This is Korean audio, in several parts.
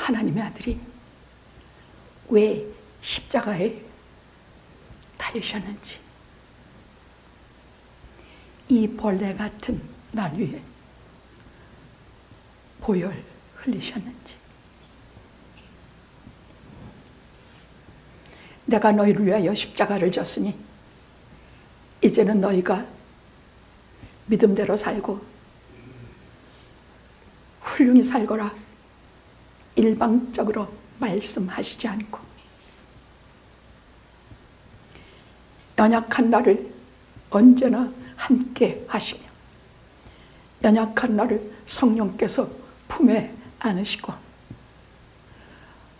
하나님의 아들이 왜 십자가에 달리셨는지, 이 벌레 같은 날 위해 보혈 흘리셨는지, 내가 너희를 위하여 십자가를 졌으니 이제는 너희가 믿음대로 살고 훌륭히 살거라 일방적으로 말씀하시지 않고 연약한 나를 언제나 함께 하시며 연약한 나를 성령께서 품에 안으시고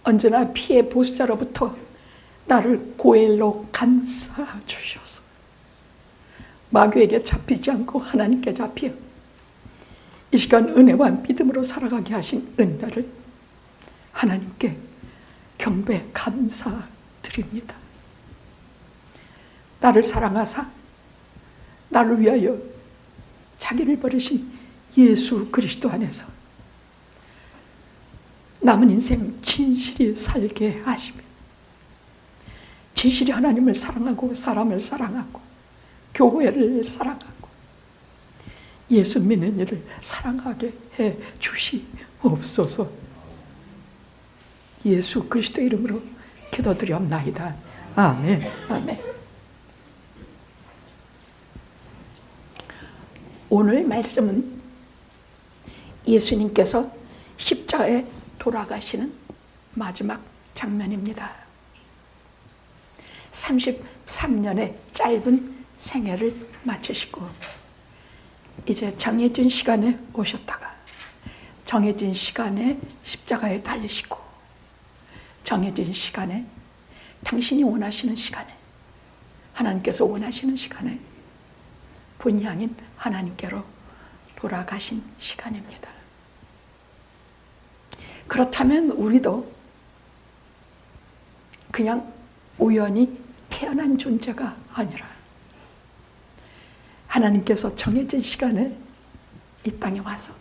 언제나 피해 보수자로부터 나를 고엘로 감싸 주셔서 마귀에게 잡히지 않고 하나님께 잡혀 이 시간 은혜와 믿음으로 살아가게 하신 은혜를 하나님께 경배 감사드립니다. 나를 사랑하사 나를 위하여 자기를 버리신 예수 그리스도 안에서 남은 인생 진실이 살게 하시며 진실이 하나님을 사랑하고 사람을 사랑하고 교회를 사랑하고 예수 믿는 이를 사랑하게 해 주시옵소서. 예수 그리스도 이름으로 기도드리옵나이다. 아멘. 아멘. 오늘 말씀은 예수님께서 십자가에 돌아가시는 마지막 장면입니다. 33년의 짧은 생애를 마치시고 이제 정해진 시간에 오셨다가 정해진 시간에 십자가에 달리시고 정해진 시간에 당신이 원하시는 시간에 하나님께서 원하시는 시간에 본향인 하나님께로 돌아가신 시간입니다. 그렇다면 우리도 그냥 우연히 태어난 존재가 아니라 하나님께서 정해진 시간에 이 땅에 와서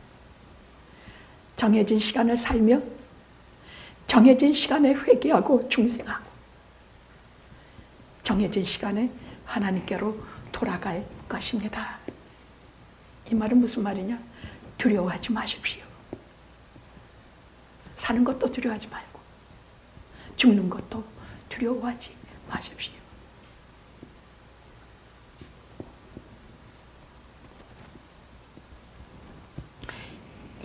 정해진 시간을 살며 정해진 시간에 회개하고 중생하고 정해진 시간에 하나님께로 돌아갈 것입니다. 이 말은 무슨 말이냐? 두려워하지 마십시오. 사는 것도 두려워하지 말고 죽는 것도 두려워하지 마십시오.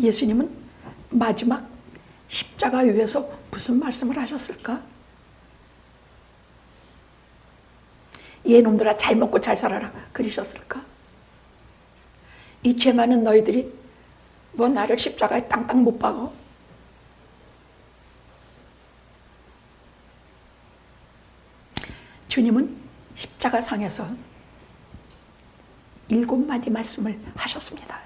예수님은 마지막 십자가 위에서 무슨 말씀을 하셨을까? 얘놈들아 잘 먹고 잘 살아라 그러셨을까? 이 죄 많은 너희들이 뭐 나를 십자가에 땅땅 못 박어? 주님은 십자가상에서 7마디 말씀을 하셨습니다.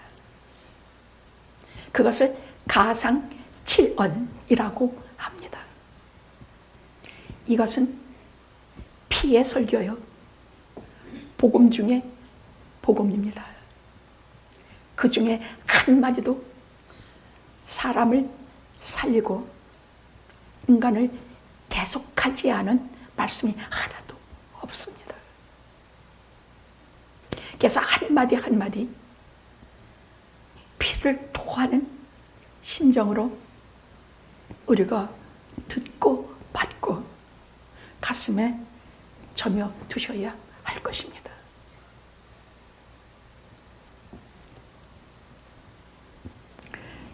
그것을 가상칠언이라고 합니다. 이것은 피의 설교요. 복음 중에 복음입니다. 그 중에 한마디도 사람을 살리고 인간을 대속하지 않은 말씀이 하나도 없습니다. 그래서 한마디 한마디 피를 토하는 심정으로 우리가 듣고 받고 가슴에 점여 두셔야 할 것입니다.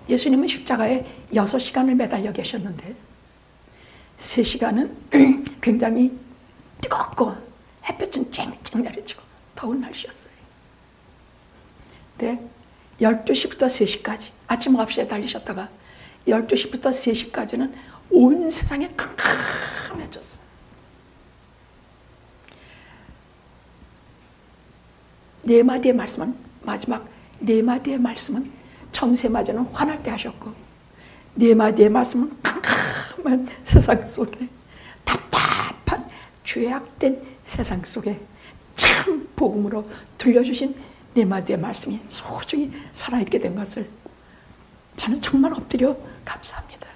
예수님은 십자가에 6시간을 매달려 계셨는데 3시간은 굉장히 뜨겁고 햇볕은 쨍쨍 내리치고 더운 날씨였어요. 근데 12시부터 3시까지 아침 9시에 달리셨다가 12시부터 3시까지는 온 세상에 캄캄해졌어요. 네 마디의 말씀은 마지막 네 마디의 말씀은 처음 3마디는 화날 때 하셨고 4마디의 말씀은 캄캄한 세상 속에 답답한 죄악된 세상 속에 참 복음으로 들려주신 4마디의 말씀이 소중히 살아있게 된 것을 저는 정말 엎드려 감사합니다.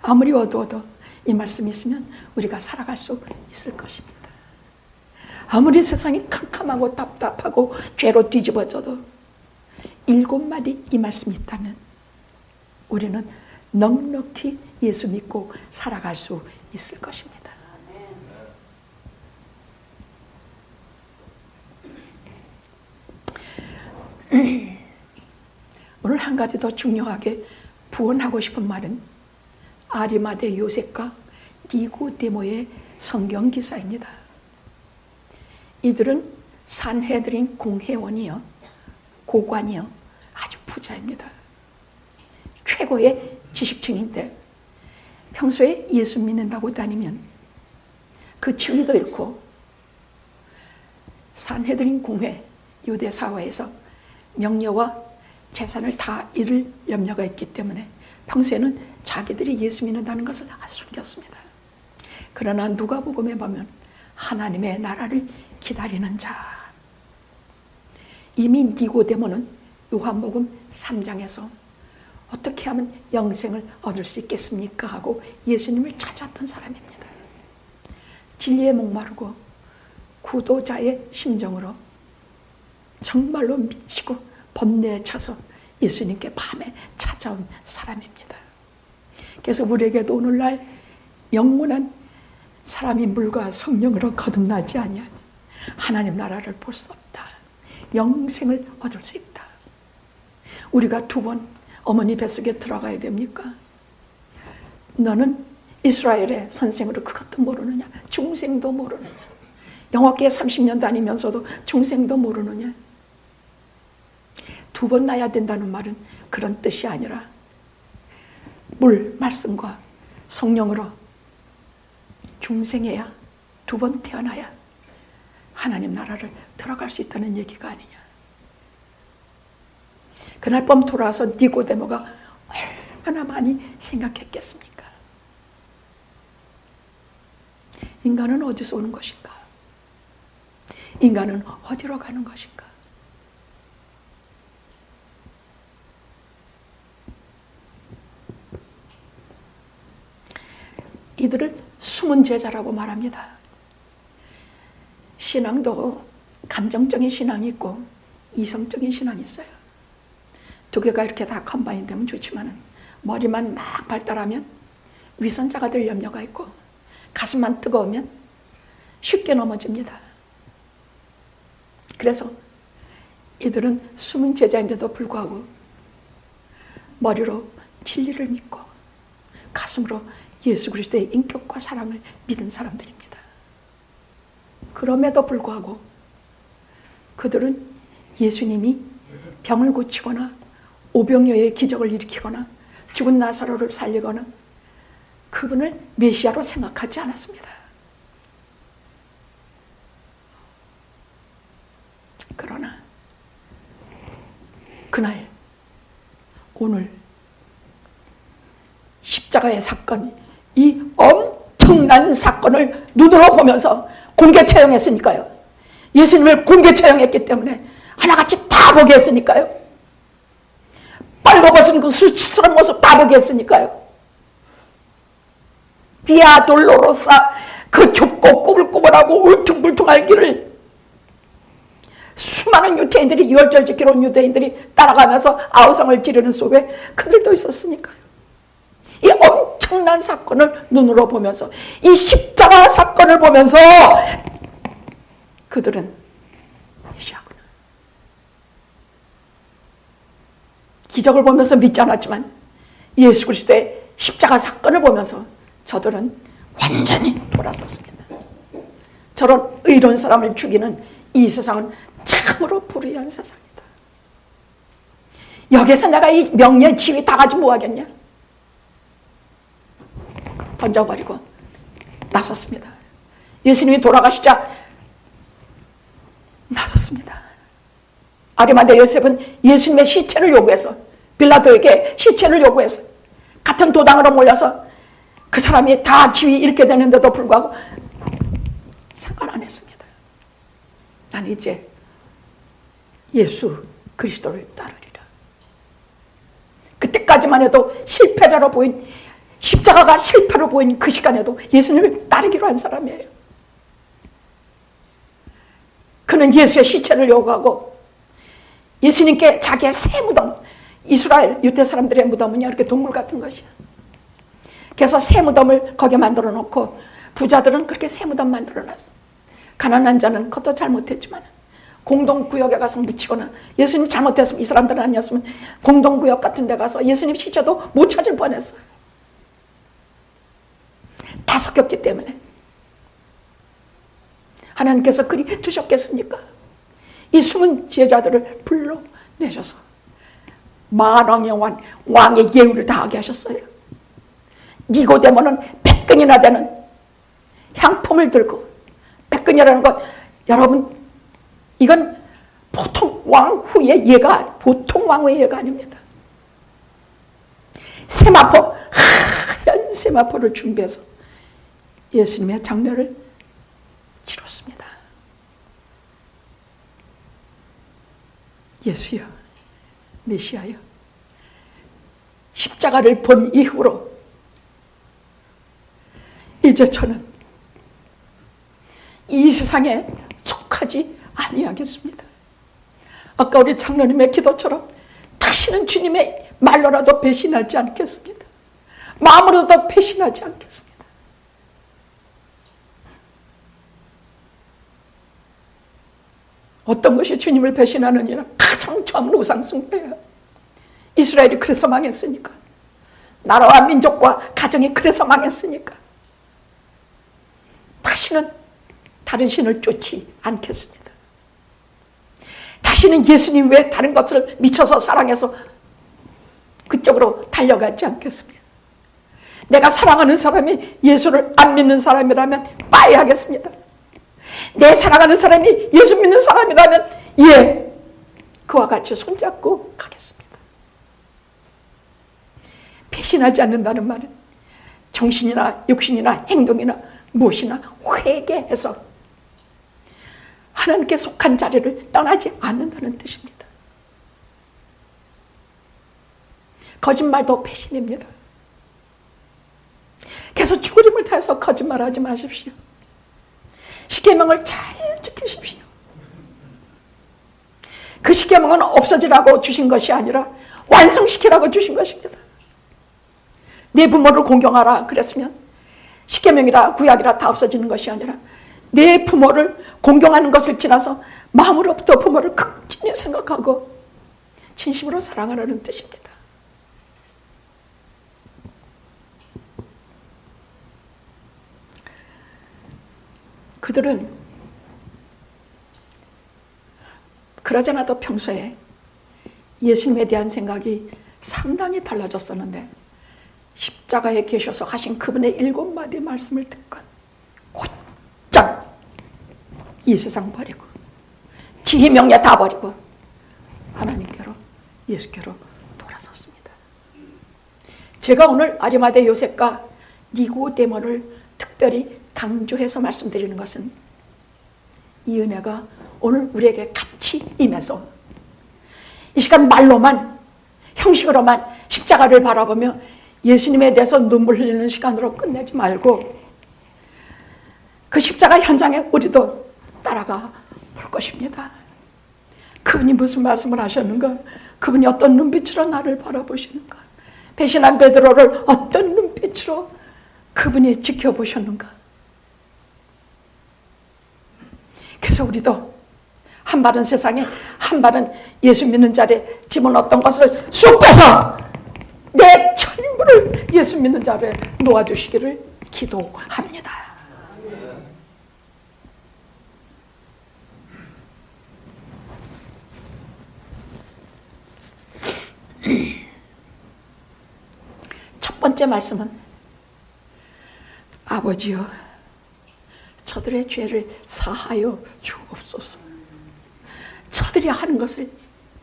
아무리 어두워도 이 말씀이 있으면 우리가 살아갈 수 있을 것입니다. 아무리 세상이 캄캄하고 답답하고 죄로 뒤집어져도 7마디 이 말씀이 있다면 우리는 넉넉히 예수 믿고 살아갈 수 있을 것입니다. 오늘 한 가지 더 중요하게 부언하고 싶은 말은 아리마대 요셉과 니고데모의 성경 기사입니다. 이들은 산헤드린 공회원이요, 고관이요, 아주 부자입니다. 최고의 지식층인데 평소에 예수 믿는다고 다니면 그 지위도 잃고 산헤드린 공회, 유대 사회에서 명예와 재산을 다 잃을 염려가 있기 때문에 평소에는 자기들이 예수 믿는다는 것을 숨겼습니다. 그러나 누가복음에 보면 하나님의 나라를 기다리는 자, 이미 니고데모는 요한복음 3장에서 어떻게 하면 영생을 얻을 수 있겠습니까? 하고 예수님을 찾았던 사람입니다. 진리에 목마르고 구도자의 심정으로 정말로 미치고 번뇌에 차서 예수님께 밤에 찾아온 사람입니다. 그래서 우리에게도 오늘날 영원한 사람이 물과 성령으로 거듭나지 아니하면 하나님 나라를 볼 수 없다. 영생을 얻을 수 있다. 우리가 2번 어머니 뱃속에 들어가야 됩니까? 너는 이스라엘의 선생으로 그것도 모르느냐? 중생도 모르느냐? 영어교회 30년 다니면서도 중생도 모르느냐? 2번 나야 된다는 말은 그런 뜻이 아니라 물, 말씀과 성령으로 중생해야 2번 태어나야 하나님 나라를 들어갈 수 있다는 얘기가 아니냐. 그날 밤 돌아와서 니고데모가 얼마나 많이 생각했겠습니까? 인간은 어디서 오는 것인가? 인간은 어디로 가는 것인가? 이들을 숨은 제자라고 말합니다. 신앙도 감정적인 신앙이 있고 이성적인 신앙이 있어요. 2개가 이렇게 다 컴바인 되면 좋지만 머리만 막 발달하면 위선자가 될 염려가 있고 가슴만 뜨거우면 쉽게 넘어집니다. 그래서 이들은 숨은 제자인데도 불구하고 머리로 진리를 믿고 가슴으로 예수 그리스도의 인격과 사랑을 믿은 사람들입니다. 그럼에도 불구하고 그들은 예수님이 병을 고치거나 오병이어의 기적을 일으키거나 죽은 나사로를 살리거나 그분을 메시아로 생각하지 않았습니다. 그러나 그날 오늘 십자가의 사건이 이 엄청난 사건을 눈으로 보면서 공개 처형했으니까요. 예수님을 공개 처형했기 때문에 하나같이 다 보게 했으니까요. 빨고벗은 그 수치스러운 모습 다 보게 했으니까요. 비아 돌로로사 그 좁고 꾸불꾸불하고 울퉁불퉁할 길을 수많은 유대인들이 유월절 지키러 온 유대인들이 따라가면서 아우성을 지르는 속에 그들도 있었으니까요. 이 엄청난 사건을 눈으로 보면서 이 십자가 사건을 보면서 그들은 메시아구나. 기적을 보면서 믿지 않았지만 예수 그리스도의 십자가 사건을 보면서 저들은 완전히 돌아섰습니다. 저런 의로운 사람을 죽이는 이 세상은 참으로 불의한 세상이다. 여기서 내가 이 명예 지위 다 가지고 뭐 하겠냐? 던져버리고 나섰습니다. 예수님이 돌아가시자 나섰습니다. 아리마대 요셉은 예수님의 시체를 요구해서 빌라도에게 시체를 요구해서 같은 도당으로 몰려서 그 사람이 다 지위 잃게 되는데도 불구하고 상관 안 했습니다. 나는 이제 예수 그리스도를 따르리라. 그때까지만 해도 실패자로 보인 십자가가 실패로 보인 그 시간에도 예수님을 따르기로 한 사람이에요. 그는 예수의 시체를 요구하고 예수님께 자기의 새 무덤, 이스라엘 유대 사람들의 무덤은 이렇게 동물 같은 것이야. 그래서 새 무덤을 거기에 만들어 놓고 부자들은 그렇게 새 무덤 만들어 놨어. 가난한 자는 그것도 잘못했지만 공동구역에 가서 묻히거나, 예수님 잘못했으면 이 사람들은 아니었으면 공동구역 같은 데 가서 예수님 시체도 못 찾을 뻔했어요. 다 섞였기 때문에. 하나님께서 그리 두셨겠습니까? 이 숨은 제자들을 불러내셔서 만왕의 왕의 예우를 다하게 하셨어요. 니고데모는 100근이나 되는 향품을 들고, 100근이라는 것, 여러분, 이건 보통 왕후의 예가, 보통 왕후의 예가 아닙니다. 세마포, 하얀 세마포를 준비해서 예수님의 장례를 치렀습니다. 예수여, 메시아여, 십자가를 본 이후로 이제 저는 이 세상에 속하지 아니하겠습니다. 아까 우리 장로님의 기도처럼 다시는 주님의 말로라도 배신하지 않겠습니다. 마음으로도 배신하지 않겠습니다. 어떤 것이 주님을 배신하느니라? 가장 처음은 우상숭배예요. 이스라엘이 그래서 망했으니까. 나라와 민족과 가정이 그래서 망했으니까. 다시는 다른 신을 쫓지 않겠습니다. 다시는 예수님 외에 다른 것을 미쳐서 사랑해서 그쪽으로 달려가지 않겠습니다. 내가 사랑하는 사람이 예수를 안 믿는 사람이라면 빠이하겠습니다. 내 사랑하는 사람이 예수 믿는 사람이라면 예, 그와 같이 손잡고 가겠습니다. 배신하지 않는다는 말은 정신이나 육신이나 행동이나 무엇이나 회개해서 하나님께 속한 자리를 떠나지 않는다는 뜻입니다. 거짓말도 배신입니다. 계속 죽으림을 다해서 거짓말하지 마십시오. 십계명을 잘 지키십시오. 그 십계명은 없어지라고 주신 것이 아니라 완성시키라고 주신 것입니다. 내 부모를 공경하라 그랬으면 십계명이라 구약이라 다 없어지는 것이 아니라 내 부모를 공경하는 것을 지나서 마음으로부터 부모를 극진히 생각하고 진심으로 사랑하라는 뜻입니다. 그들은 그러지 않아도 평소에 예수님에 대한 생각이 상당히 달라졌었는데 십자가에 계셔서 하신 그분의 7마디 말씀을 듣고 곧장 이 세상 버리고 지혜 명예 다 버리고 하나님께로, 예수께로 돌아섰습니다. 제가 오늘 아리마대 요셉과 니고데모를 특별히 강조해서 말씀드리는 것은 이 은혜가 오늘 우리에게 같이 임해서 이 시간 말로만, 형식으로만 십자가를 바라보며 예수님에 대해서 눈물 흘리는 시간으로 끝내지 말고 그 십자가 현장에 우리도 따라가 볼 것입니다. 그분이 무슨 말씀을 하셨는가? 그분이 어떤 눈빛으로 나를 바라보시는가? 배신한 베드로를 어떤 눈빛으로 그분이 지켜보셨는가? 그래서 우리도 한 발은 세상에, 한 발은 예수 믿는 자리에 집어넣었던 것을 쑥 빼서 내 전부를 예수 믿는 자리에 놓아주시기를 기도합니다. 첫 번째 말씀은 아버지여 저들의 죄를 사하여 주옵소서. 저들이 하는 것을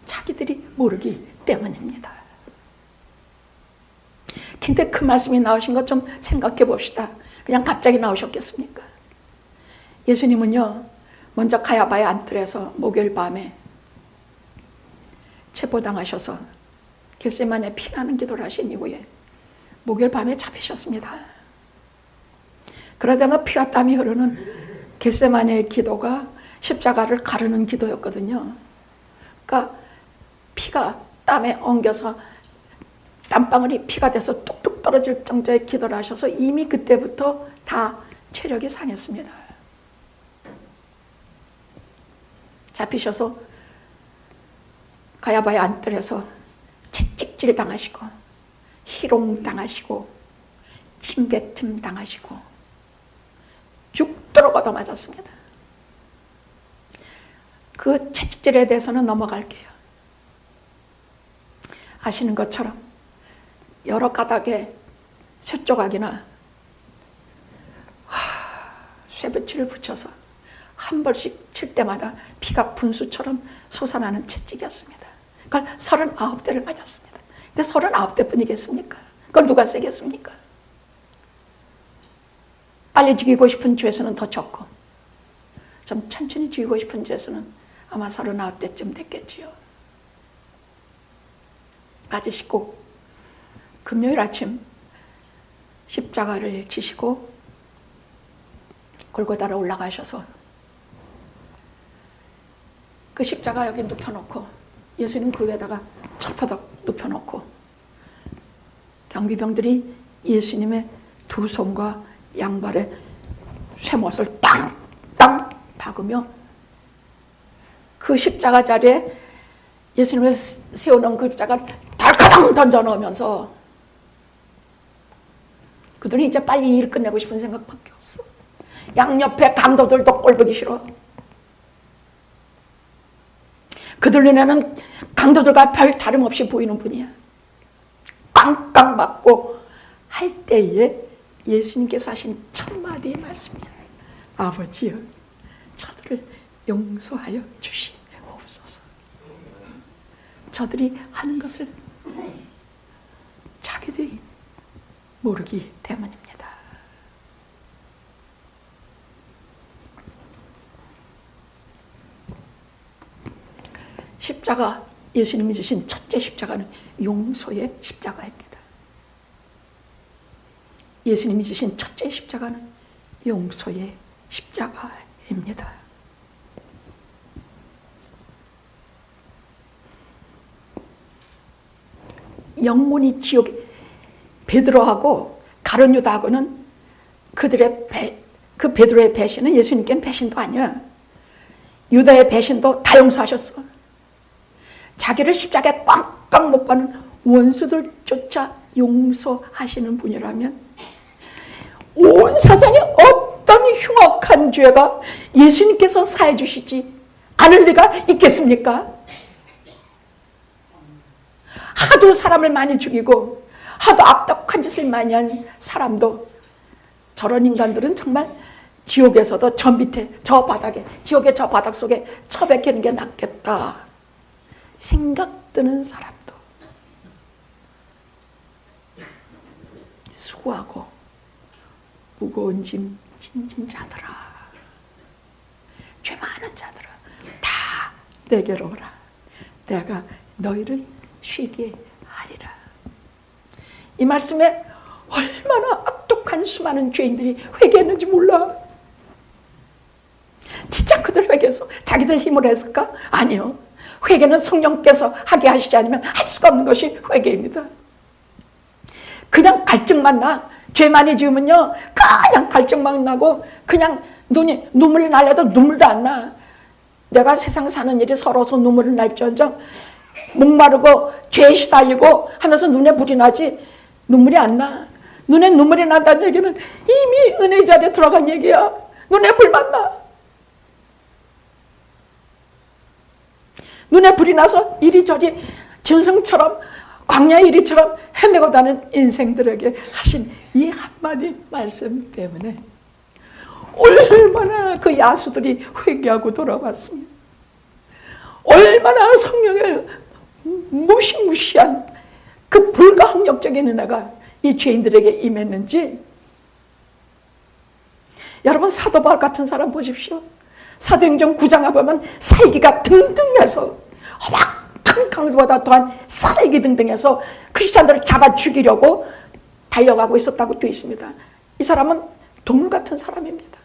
자기들이 모르기 때문입니다. 근데 그 말씀이 나오신 것 좀 생각해 봅시다. 그냥 갑자기 나오셨겠습니까? 예수님은요, 먼저 가야바의 안뜰에서 목요일 밤에 체포당하셔서 겟세마네 피나는 기도를 하신 이후에 목요일 밤에 잡히셨습니다. 그러다가 피와 땀이 흐르는 겟세마네의 기도가 십자가를 가르는 기도였거든요. 그러니까 피가 땀에 엉겨서 땀방울이 피가 돼서 뚝뚝 떨어질 정도의 기도를 하셔서 이미 그때부터 다 체력이 상했습니다. 잡히셔서 가야바의 안뜰에서 채찍질 당하시고 희롱 당하시고 침뱉음 당하시고 죽도록 얻어맞았습니다. 그 채찍질에 대해서는 넘어갈게요. 아시는 것처럼 여러 가닥의 쇠조각이나 쇠붙이를 붙여서 한 벌씩 칠 때마다 피가 분수처럼 솟아나는 채찍이었습니다. 그걸 39대를 맞았습니다. 근데 39대 뿐이겠습니까? 그걸 누가 세겠습니까? 빨리 죽이고 싶은 죄수는 더 적고 좀 천천히 죽이고 싶은 죄수는 아마 39대쯤 됐겠지요. 맞으시고 금요일 아침 십자가를 지시고 골고다로 올라가셔서 그 십자가 여기 눕혀놓고 예수님 그 위에다가 첩퍼덕 눕혀놓고 경비병들이 예수님의 두 손과 양발에 쇠못을 땅땅 박으며 그 십자가 자리에 예수님을 세워놓은 그 십자가를 덜커덩 던져놓으면서 그들은 이제 빨리 이 일을 끝내고 싶은 생각밖에 없어. 양옆에 강도들도 꼴보기 싫어. 그들 눈에는 강도들과 별 다름없이 보이는 분이야. 꽝꽝 맞고 할 때에 예수님께서 하신 첫 마디의 말씀이야. 아버지여, 저들을 용서하여 주시옵소서. 저들이 하는 것을 자기들이 모르기 때문입니다. 십자가, 예수님이 주신 첫째 십자가는 용서의 십자가입니다. 예수님이 주신 첫째 십자가는 용서의 십자가입니다. 영문이 지옥에 베드로하고 가룟 유다하고는 그들의 그 베드로의 배신은 예수님께는 배신도 아니야. 유다의 배신도 다 용서하셨어. 자기를 십자가에 꽝꽝 못 박는 원수들조차 용서하시는 분이라면 온 세상에 어떤 흉악한 죄가 예수님께서 사해 주시지 않을 리가 있겠습니까? 하도 사람을 많이 죽이고 하도 악독한 짓을 많이 한 사람도 저런 인간들은 정말 지옥에서도 저 밑에 저 바닥에 지옥의 저 바닥 속에 처박히는 게 낫겠다 생각드는 사람도 수고하고 무거운 짐 진진 자들아, 죄 많은 자들아, 다 내게로 오라. 내가 너희를 쉬게 하리라. 이 말씀에 얼마나 악독한 수많은 죄인들이 회개했는지 몰라. 진짜 그들 회개해서 자기들 힘으로 했을까? 아니요. 회개는 성령께서 하게 하시지 않으면 할 수가 없는 것이 회개입니다. 그냥 갈증만 나. 죄 많이 지으면요 그냥 갈증만 나고 그냥 눈물이 날려도 눈물도 안 나. 내가 세상 사는 일이 서러워서 눈물을 날지언정 목마르고 죄에 시달리고 하면서 눈에 불이 나지 눈물이 안 나. 눈에 눈물이 난다는 얘기는 이미 은혜의 자리에 들어간 얘기야. 눈에 불만 나. 눈에 불이 나서 이리저리 짐승처럼 광야 이리처럼 헤매고 다니는 인생들에게 하신 이 한마디 말씀 때문에 얼마나 그 야수들이 회개하고 돌아왔습니다. 얼마나 성령의 무시무시한 그 불가항력적인 은혜가 이 죄인들에게 임했는지. 여러분 사도 바울 같은 사람 보십시오. 사도행전 9장에 보면 살기가 등등해서 험악한 강도보다 더한 살기 등등해서 크리스찬들을 잡아 죽이려고 달려가고 있었다고 되어 있습니다. 이 사람은 동물 같은 사람입니다.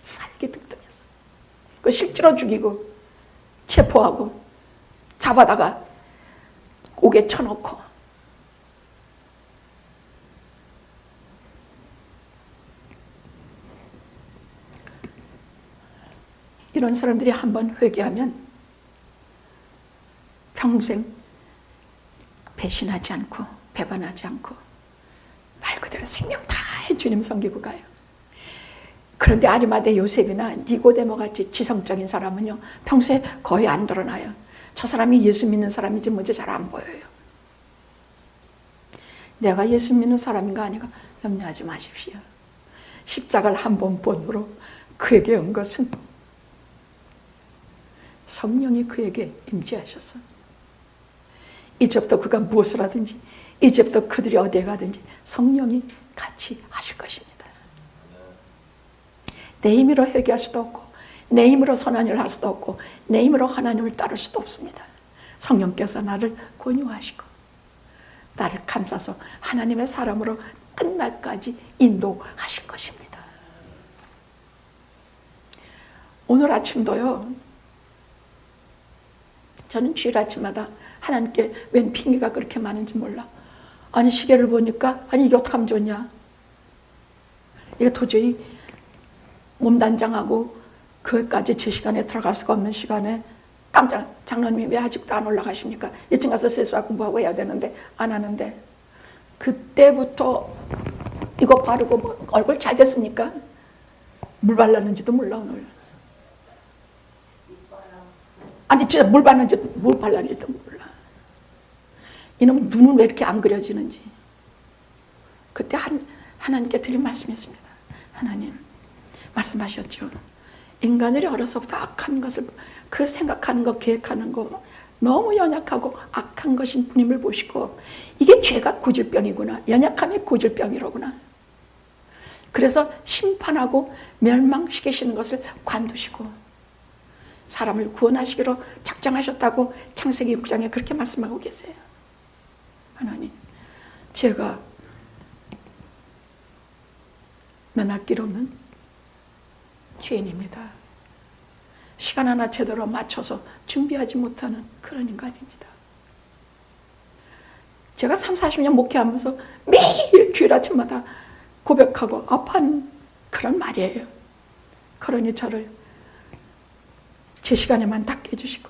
살기 등등해서 그 실제로 죽이고 체포하고 잡아다가 옥에 쳐놓고 이런 사람들이 한번 회개하면 평생 배신하지 않고 배반하지 않고 말 그대로 생명 다해 주님 섬기고 가요. 그런데 아리마대 요셉이나 니고데모 같이 지성적인 사람은요 평소에 거의 안 드러나요. 저 사람이 예수 믿는 사람인지 뭔지 잘 안 보여요. 내가 예수 믿는 사람인가 아닌가 염려하지 마십시오. 십자가를 한 번 본으로 그에게 온 것은 성령이 그에게 임재하셔서 이제부터 그가 무엇을 하든지 이제부터 그들이 어디에 가든지 성령이 같이 하실 것입니다. 내 힘으로 회개할 수도 없고 내 힘으로 선한 일을 할 수도 없고 내 힘으로 하나님을 따를 수도 없습니다. 성령께서 나를 권유하시고 나를 감싸서 하나님의 사람으로 끝날까지 인도하실 것입니다. 오늘 아침도요 저는 주일 아침마다 하나님께 웬 핑계가 그렇게 많은지 몰라. 아니 시계를 보니까 아니 이게 어떻게 하면 좋냐. 이게 도저히 몸단장하고 그까지 제 시간에 들어갈 수가 없는 시간에 깜짝 장로님이 왜 아직도 안 올라가십니까? 2층 가서 세수와 공부하고 해야 되는데 안 하는데 그때부터 이거 바르고 뭐 얼굴 잘 됐습니까? 물 발랐는지도 몰라 오늘. 아니 진짜 물 발랐는지도 몰라. 이놈 눈은 왜 이렇게 안 그려지는지. 그때 하나님께 드린 말씀이 있습니다. 하나님 말씀하셨죠. 인간들이 어려서부터 악한 것을 그 생각하는 거 계획하는 거 너무 연약하고 악한 것인 분임을 보시고 이게 죄가 고질병이구나. 연약함이 고질병이로구나. 그래서 심판하고 멸망시키시는 것을 관두시고 사람을 구원하시기로 작정하셨다고 창세기 6장에 그렇게 말씀하고 계세요. 하나님 제가 면할 길 없는 죄인입니다. 시간 하나 제대로 맞춰서 준비하지 못하는 그런 인간입니다. 제가 30-40년 목회하면서 매일 주일 아침마다 고백하고 아파하는 그런 말이에요. 그러니 저를 제 시간에만 닦게 해주시고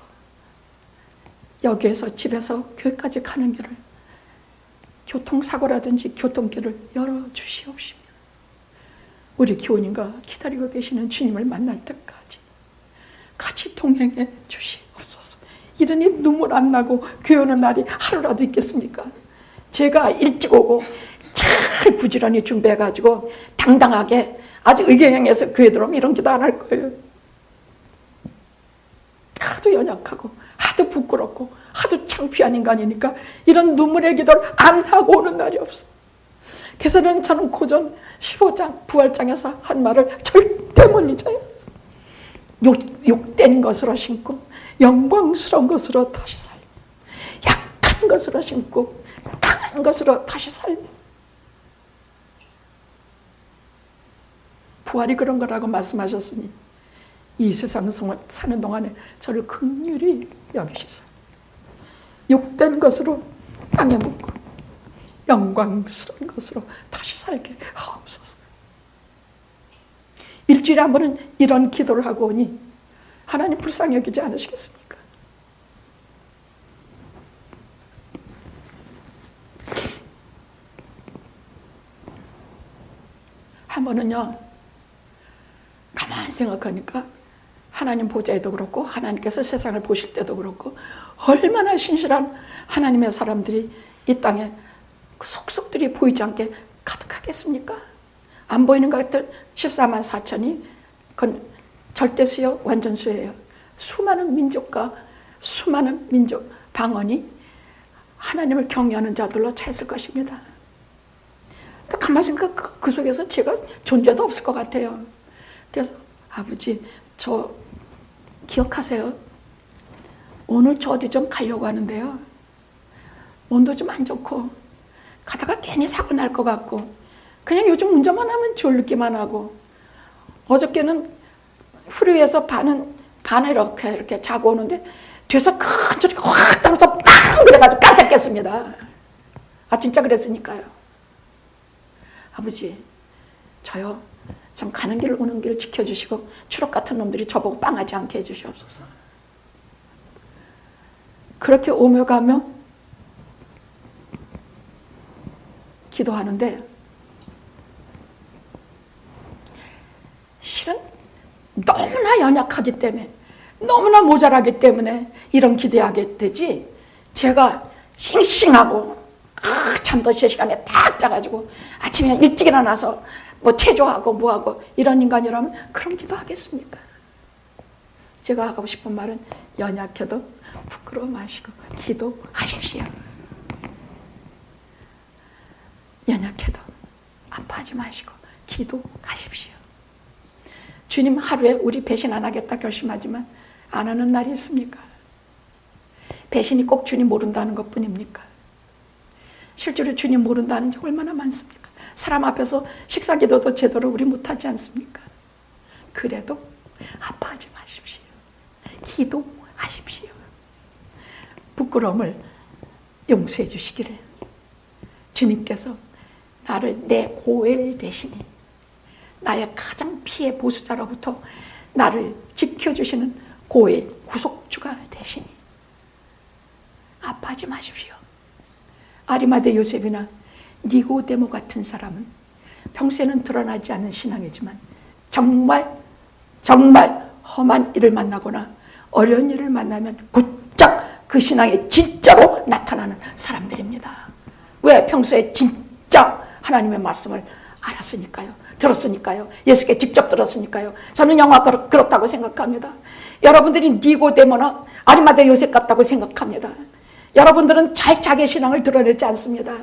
여기에서 집에서 교회까지 가는 길을 교통사고라든지 교통길을 열어주시옵시며 우리 교우님과 기다리고 계시는 주님을 만날 때까지 같이 동행해 주시옵소서. 이러니 눈물 안 나고 교회 오는 날이 하루라도 있겠습니까? 제가 일찍 오고 잘 부지런히 준비해가지고 당당하게 아주 의경에서 교회 들어오면 이런 기도 안 할 거예요. 하도 연약하고 하도 부끄럽고 하도 창피한 인간이니까 이런 눈물의 기도를 안 하고 오는 날이 없어. 그래서 저는 고전 15장 부활장에서 한 말을 절대 못 잊어요. 욕된 것으로 심고 영광스러운 것으로 다시 살며 약한 것으로 심고 강한 것으로 다시 살며 부활이 그런 거라고 말씀하셨으니 이 세상 사는 동안에 저를 긍휼히 여기시사 욕된 것으로 땅에 묻고 영광스러운 것으로 다시 살게 하옵소서. 일주일에 한 번은 이런 기도를 하고 오니 하나님 불쌍히 여기지 않으시겠습니까? 한 번은요 가만히 생각하니까 하나님 보좌에도 그렇고 하나님께서 세상을 보실 때도 그렇고 얼마나 신실한 하나님의 사람들이 이 땅에 속속들이 보이지 않게 가득하겠습니까? 안 보이는 것 같은 14만 4천이 그건 절대수요 완전수예요. 수많은 민족과 수많은 민족 방언이 하나님을 경외하는 자들로 차 있을 것입니다. 가만히 생각 그 속에서 제가 존재도 없을 것 같아요. 그래서 아버지 저 기억하세요. 오늘 저 어디 좀 가려고 하는데요. 온도 좀 안 좋고 가다가 괜히 사고 날 것 같고 그냥 요즘 운전만 하면 졸기만 하고 어저께는 프리웨이에서 반에 이렇게 자고 오는데 뒤에서 큰 소리가 확 나면서 빵! 그래가지고 깜짝 깼습니다. 아 진짜 그랬으니까요. 아버지 저요 좀 가는 길 오는 길 지켜주시고 추록 같은 놈들이 저보고 빵하지 않게 해주시옵소서. 그렇게 오며 가며 기도하는데 실은 너무나 연약하기 때문에 너무나 모자라기 때문에 이런 기대하게 되지 제가 싱싱하고 잠도 제 시간에 딱 자가지고 아침에 일찍 일어나서 뭐 체조하고 뭐하고 이런 인간이라면 그런 기도하겠습니까? 제가 하고 싶은 말은 연약해도 부끄러워 마시고 기도하십시오. 연약해도 아파하지 마시고 기도하십시오. 주님 하루에 우리 배신 안 하겠다 결심하지만 안 하는 날이 있습니까? 배신이 꼭 주님 모른다는 것뿐입니까? 실제로 주님 모른다는 게 얼마나 많습니까? 사람 앞에서 식사 기도도 제대로 우리 못하지 않습니까? 그래도 아파하지 마십시오. 기도하십시오. 부끄러움을 용서해 주시기를 주님께서 나를 내 고엘 대신에 나의 가장 피해 보수자로부터 나를 지켜주시는 고엘 구속주가 되시니 아파하지 마십시오. 아리마대 요셉이나 니고데모 같은 사람은 평소에는 드러나지 않는 신앙이지만 정말 험한 일을 만나거나 어려운 일을 만나면 곧장 그 신앙이 진짜로 나타나는 사람들입니다. 왜? 평소에 진짜 하나님의 말씀을 알았으니까요. 들었으니까요. 예수께 직접 들었으니까요. 저는 영화 그렇다고 생각합니다. 여러분들이 니고데모나 아리마대 요셉 같다고 생각합니다. 여러분들은 잘 자기 신앙을 드러내지 않습니다.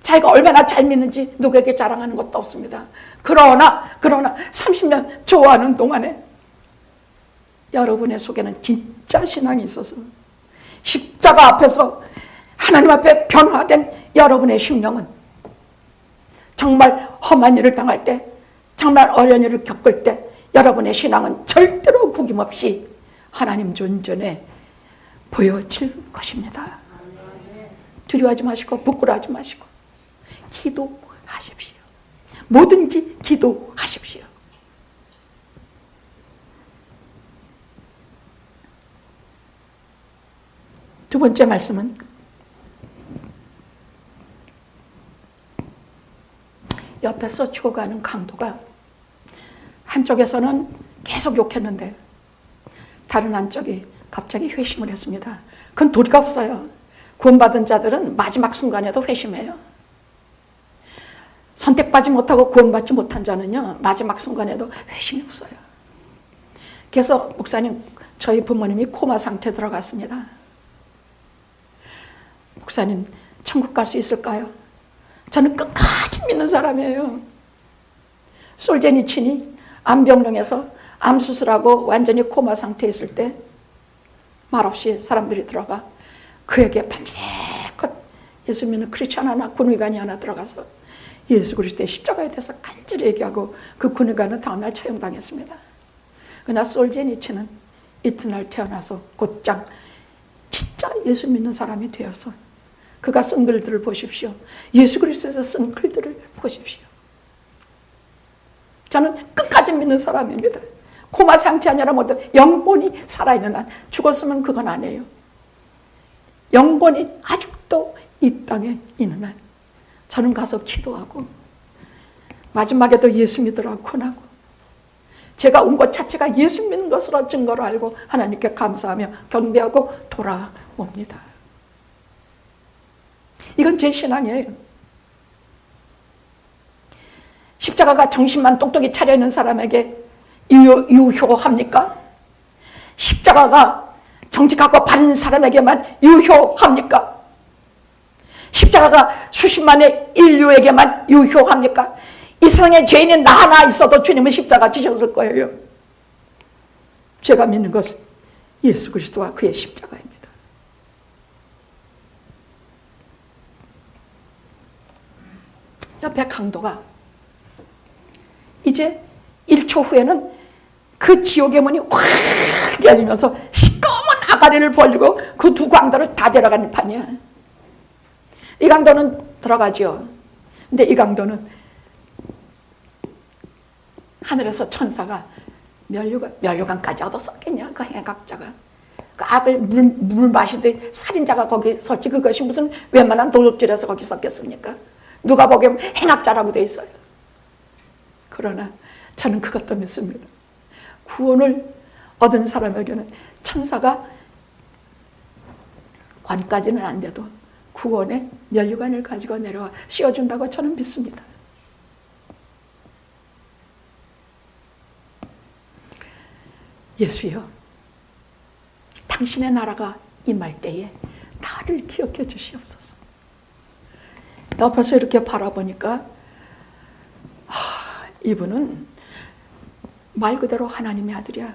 자기가 얼마나 잘 믿는지 누구에게 자랑하는 것도 없습니다. 그러나 30년 좋아하는 동안에 여러분의 속에는 진짜 신앙이 있어서 십자가 앞에서 하나님 앞에 변화된 여러분의 심령은 정말 험한 일을 당할 때, 정말 어려운 일을 겪을 때 여러분의 신앙은 절대로 구김없이 하나님 존전에 보여질 것입니다. 두려워하지 마시고 부끄러워하지 마시고 기도하십시오. 뭐든지 기도하십시오. 두 번째 말씀은 옆에서 죽어가는 강도가 한쪽에서는 계속 욕했는데 다른 한쪽이 갑자기 회심을 했습니다. 그건 도리가 없어요. 구원받은 자들은 마지막 순간에도 회심해요. 선택받지 못하고 구원받지 못한 자는요 마지막 순간에도 회심이 없어요. 그래서 목사님 저희 부모님이 코마 상태에 들어갔습니다. 목사님 천국 갈 수 있을까요? 저는 끝까지 믿는 사람이에요. 솔제니친이 암병동에서 암수술하고 완전히 코마 상태에 있을 때 말없이 사람들이 들어가 그에게 밤새껏 예수 믿는 크리스찬 하나 군의관이 하나 들어가서 예수 그리스도의 십자가에 대해서 간절히 얘기하고 그 군의관은 다음날 처형당했습니다. 그러나 솔제니친은 이튿날 태어나서 곧장 진짜 예수 믿는 사람이 되어서 그가 쓴 글들을 보십시오. 예수 그리스도에서 쓴 글들을 보십시오. 저는 끝까지 믿는 사람입니다. 코마 상태 아니라 모두 영혼이 살아있는 한 죽었으면 그건 아니에요. 영혼이 아직도 이 땅에 있는 한 저는 가서 기도하고 마지막에도 예수 믿으라고 권하고 제가 온 것 자체가 예수 믿는 것으로 증거로 알고 하나님께 감사하며 경배하고 돌아옵니다. 이건 제 신앙이에요. 십자가가 정신만 똑똑히 차려있는 사람에게 유효합니까? 십자가가 정직하고 바른 사람에게만 유효합니까? 십자가가 수십만의 인류에게만 유효합니까? 이 세상에 죄인이 나 하나 있어도 주님은 십자가 지셨을 거예요. 제가 믿는 것은 예수 그리스도와 그의 십자가입니다. 옆에 강도가 이제 1초 후에는 그 지옥의 문이 확 열리면서 시꺼먼 아가리를 벌리고 그 두 강도를 다 데려가는 판이야. 이 강도는 들어가죠. 근데 이 강도는 하늘에서 천사가 면류관까지 얻었었겠냐, 그 행악자가. 그 악을 물 마시듯 살인자가 거기 섰지, 그것이 무슨 웬만한 도둑질에서 거기 섰겠습니까? 누가 보기엔 행악자라고 돼 있어요. 그러나 저는 그것도 믿습니다. 구원을 얻은 사람에게는 천사가 관까지는 안 돼도 구원의 면류관을 가지고 내려와 씌워준다고 저는 믿습니다. 예수여, 당신의 나라가 임할 때에 나를 기억해 주시옵소서. 옆에서 이렇게 바라보니까 이분은 말 그대로 하나님의 아들이야.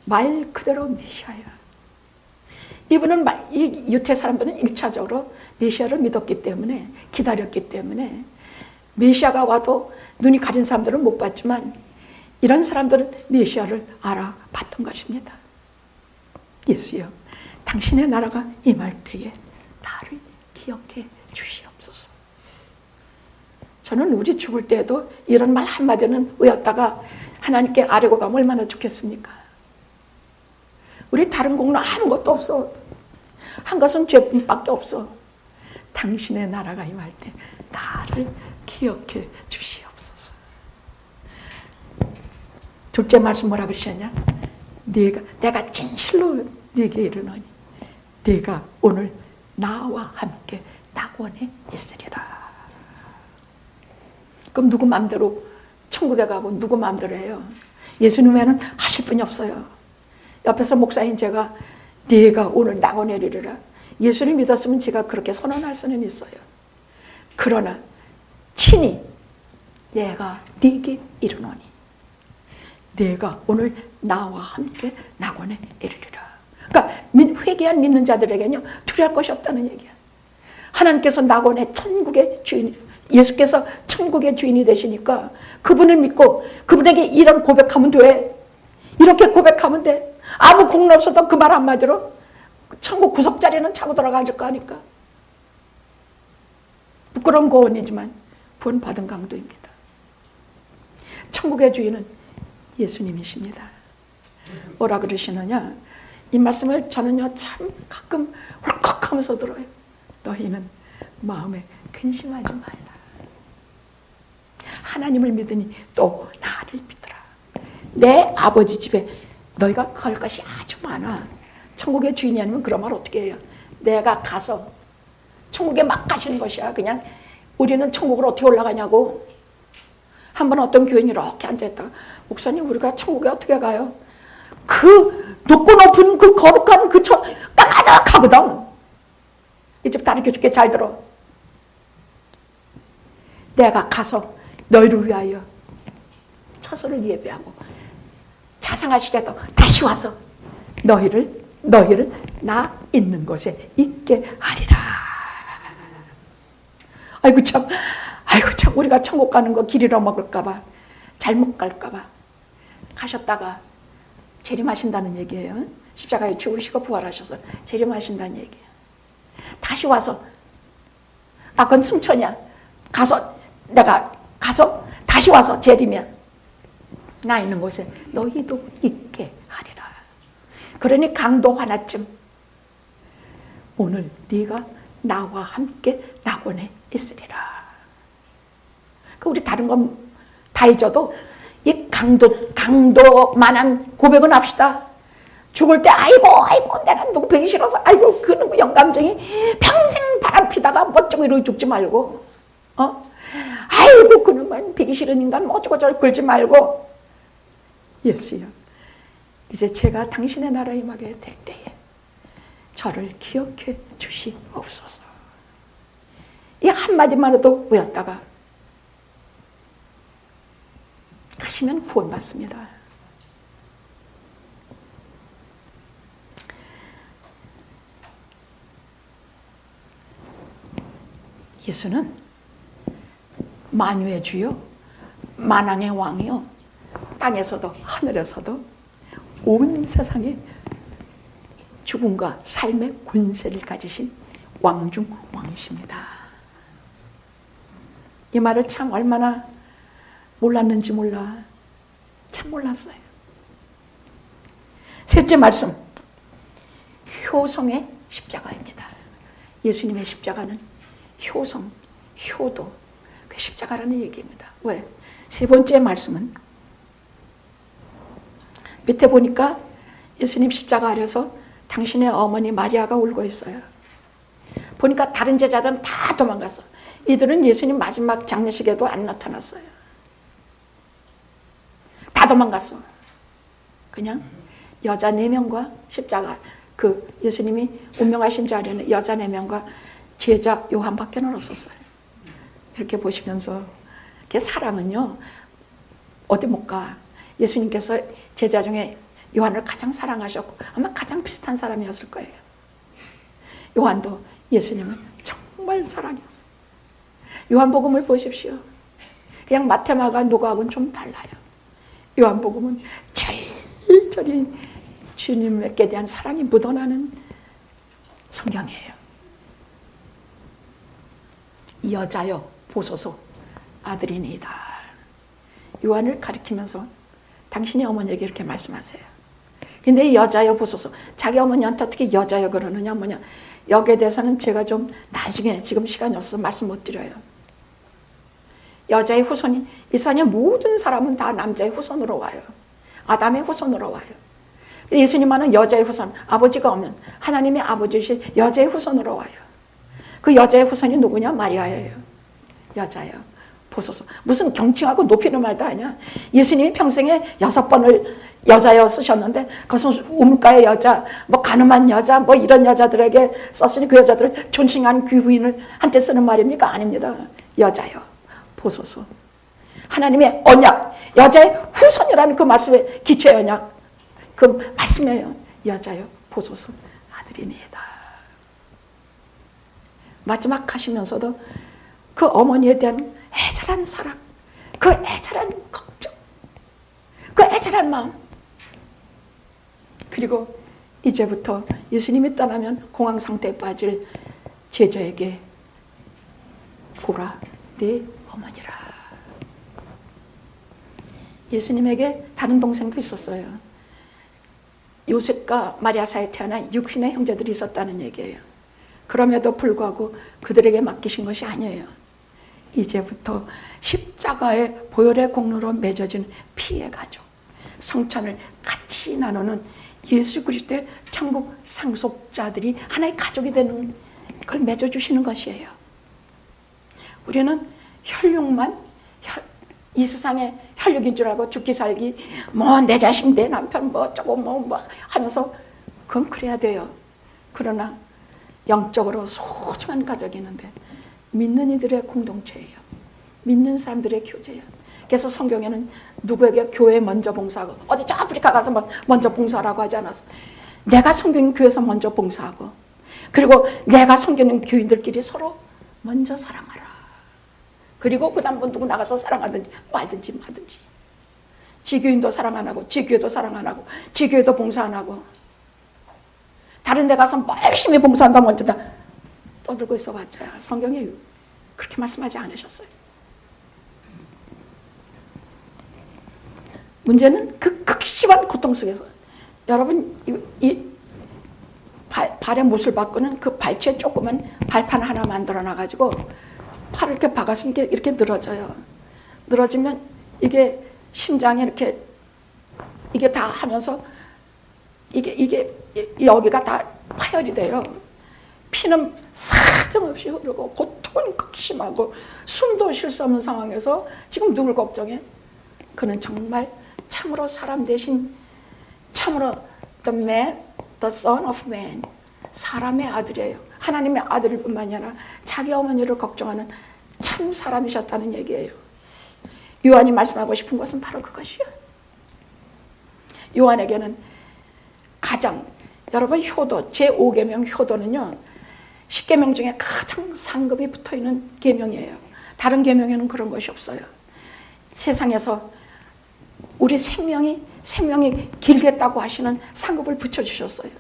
말 그대로 메시아야. 이분은 이 유태 사람들은 1차적으로 메시아를 믿었기 때문에, 기다렸기 때문에 메시아가 와도 눈이 가린 사람들은 못 봤지만 이런 사람들은 메시아를 알아봤던 것입니다. 예수여, 당신의 나라가 임할 때에 나를 기억해 주시옵소서. 저는 우리 죽을 때에도 이런 말 한마디는 외웠다가 하나님께 아뢰고 가면 얼마나 좋겠습니까? 우리 다른 공로 아무것도 없어. 한 것은 죄뿐밖에 없어. 당신의 나라가 임할 때 나를 기억해 주시옵소서. 둘째 말씀 뭐라 그러셨냐? 내가 진실로 네게 이르노니 네가 오늘 나와 함께 낙원에 있으리라. 그럼 누구 마음대로 천국에 가고 누구 마음대로 해요? 예수님에는 하실 분이 없어요. 옆에서 목사인 제가 네가 오늘 낙원에 이르리라. 예수를 믿었으면 제가 그렇게 선언할 수는 있어요. 그러나 친히 내가 네게 이르노니 네가 오늘 나와 함께 낙원에 이르리라. 그러니까 회개한 믿는 자들에게는요, 두려울 것이 없다는 얘기야. 하나님께서 낙원의 천국의 주인, 예수께서 천국의 주인이 되시니까 그분을 믿고 그분에게 이런 고백하면 돼. 이렇게 고백하면 돼. 아무 공로 없어도 그 말 한마디로 천국 구석자리는 차고 들어가질 거 아니까. 부끄러운 고언이지만 구원 받은 강도입니다. 천국의 주인은 예수님이십니다. 뭐라 그러시느냐? 이 말씀을 저는요 참 가끔 울컥하면서 들어요. 너희는 마음에 근심하지 말라. 하나님을 믿으니 또 나를 믿으라. 내 아버지 집에 너희가 갈 것이 아주 많아. 천국의 주인이 아니면 그런 말 어떻게 해요? 내가 가서 천국에 막 가시는 것이야. 그냥 우리는 천국으로 어떻게 올라가냐고. 한번 어떤 교인이 이렇게 앉아있다가 목사님 우리가 천국에 어떻게 가요? 그 높고 높은 그 거룩한 그 까마득하거든. 이제 가르쳐줄게. 잘 들어. 내가 가서 너희를 위하여 처소를 예배하고 자상하시게도 다시 와서 너희를 나 있는 곳에 있게 하리라. 아이고 참 우리가 천국 가는 거 길 잃어먹을까봐, 잘못 갈까봐 가셨다가 재림하신다는 얘기예요. 십자가에 죽으시고 부활하셔서 재림하신다는 얘기예요. 다시 와서 그건 승천이야. 내가 가서 다시 와서 재림이야. 나 있는 곳에 너희도 있게 하리라. 그러니 강도 하나쯤 오늘 네가 나와 함께 낙원에 있으리라. 우리 다른 건 다 잊어도 이 강도만한 고백은 합시다. 죽을 때 아이고 내가 누구 배기 싫어서 아이고 그 누구 영감쟁이 평생 바람피다가 멋쩍 이러고 죽지 말고 아이고 그놈만 배기 싫은 인간 어쩌고저쩌고 굴지 말고 예수여 이제 제가 당신의 나라에 임하게 될 때에 저를 기억해 주시옵소서. 이 한마디만으로도 외웠다가 가시면 구원받습니다. 예수는 만유의 주요 만왕의 왕이요 땅에서도 하늘에서도 온 세상에 죽음과 삶의 권세를 가지신 왕 중 왕이십니다. 이 말을 참 얼마나 몰랐는지 몰라. 참 몰랐어요. 셋째 말씀, 효성의 십자가입니다. 예수님의 십자가는 효성, 효도, 그 십자가라는 얘기입니다. 왜? 세 번째 말씀은 밑에 보니까 예수님 십자가 아래서 당신의 어머니 마리아가 울고 있어요. 보니까 다른 제자들은 다 도망갔어. 이들은 예수님 마지막 장례식에도 안 나타났어요. 다 도망갔어. 그냥 여자 4명과 십자가, 그 예수님이 운명하신 자리에는 여자 4명과 제자 요한밖에는 없었어요. 이렇게 보시면서 사랑은요 어디 못 가. 예수님께서 제자 중에 요한을 가장 사랑하셨고 아마 가장 비슷한 사람이었을 거예요. 요한도 예수님을 정말 사랑했어요. 요한복음을 보십시오. 그냥 마태, 마가, 누가하고는 좀 달라요. 요한복음은 절절히 주님께 대한 사랑이 묻어나는 성경이에요. 여자여 보소서 아들이니이다. 요한을 가리키면서 당신의 어머니에게 이렇게 말씀하세요. 근데 이 여자여 보소서, 자기 어머니한테 어떻게 여자여 그러느냐 뭐냐, 여기에 대해서는 제가 좀 나중에, 지금 시간이 없어서 말씀 못 드려요. 여자의 후손이, 이 세상의 모든 사람은 다 남자의 후손으로 와요. 아담의 후손으로 와요. 예수님은 여자의 후손, 아버지가 없는 하나님의 아버지이신 여자의 후손으로 와요. 그 여자의 후손이 누구냐? 마리아예요. 여자예요. 보소서. 무슨 경칭하고 높이는 말도 아니야. 예수님이 평생에 6번을 여자여 쓰셨는데 그것은 우물가의 여자, 뭐 가늠한 여자, 뭐 이런 여자들에게 썼으니 그 여자들을 존칭한 귀부인을 한테 쓰는 말입니까? 아닙니다. 여자여 보소서. 하나님의 언약, 여자의 후손이라는 그 말씀의 기초의 언약, 그 말씀이에요. 여자여 보소서 아들이니이다. 마지막 하시면서도 그 어머니에 대한 애절한 사랑, 그 애절한 걱정, 그 애절한 마음, 그리고 이제부터 예수님이 떠나면 공황 상태에 빠질 제자에게 보라 네 어머니라. 예수님에게 다른 동생도 있었어요. 요셉과 마리아 사이에 태어난 육신의 형제들이 있었다는 얘기예요. 그럼에도 불구하고 그들에게 맡기신 것이 아니에요. 이제부터 십자가의 보혈의 공로로 맺어진 피의 가족, 성찬을 같이 나누는 예수 그리스도의 천국 상속자들이 하나의 가족이 되는 걸 맺어주시는 것이에요. 우리는 혈육만, 이 세상에 혈육인 줄 알고 죽기 살기, 뭐 내 자식, 내 남편, 뭐 어쩌고 뭐 하면서 그건 그래야 돼요. 그러나 영적으로 소중한 가족이 있는데 믿는 이들의 공동체예요. 믿는 사람들의 교제예요. 그래서 성경에는 누구에게 교회 먼저 봉사하고, 어디 저 아프리카 가서 먼저 봉사하라고 하지 않았어. 내가 섬기는 교회에서 먼저 봉사하고, 그리고 내가 섬기는 교인들끼리 서로 먼저 사랑하라. 그리고 그 다음 누구 나가서 사랑하든지 말든지 마든지. 지교인도 사랑 안 하고, 지교회도 사랑 안 하고, 지교회도 봉사 안 하고, 다른 데 가서 열심히 봉사한다면 먼저 다 떠들고 있어봤자 성경에 그렇게 말씀하지 않으셨어요. 문제는 그 극심한 고통 속에서 여러분 이 발의 못을 바꾸는 그 발치에 조그만 발판 하나 만들어 놔가지고 팔을 이렇게 박았으면 이렇게 늘어져요. 늘어지면 이게 심장에 이렇게 이게 다 하면서 이게 여기가 다 파열이 돼요. 피는 사정없이 흐르고 고통은 극심하고 숨도 쉴 수 없는 상황에서 지금 누굴 걱정해? 그는 정말 참으로 사람 대신 참으로 the man, the son of man, 사람의 아들이에요. 하나님의 아들일 뿐만이 아니라 자기 어머니를 걱정하는 참 사람이셨다는 얘기예요. 요한이 말씀하고 싶은 것은 바로 그것이에요. 요한에게는 가장, 여러분 효도, 제5계명 효도는요 10계명 중에 가장 상급이 붙어있는 계명이에요. 다른 계명에는 그런 것이 없어요. 세상에서 우리 생명이 길겠다고 하시는 상급을 붙여주셨어요.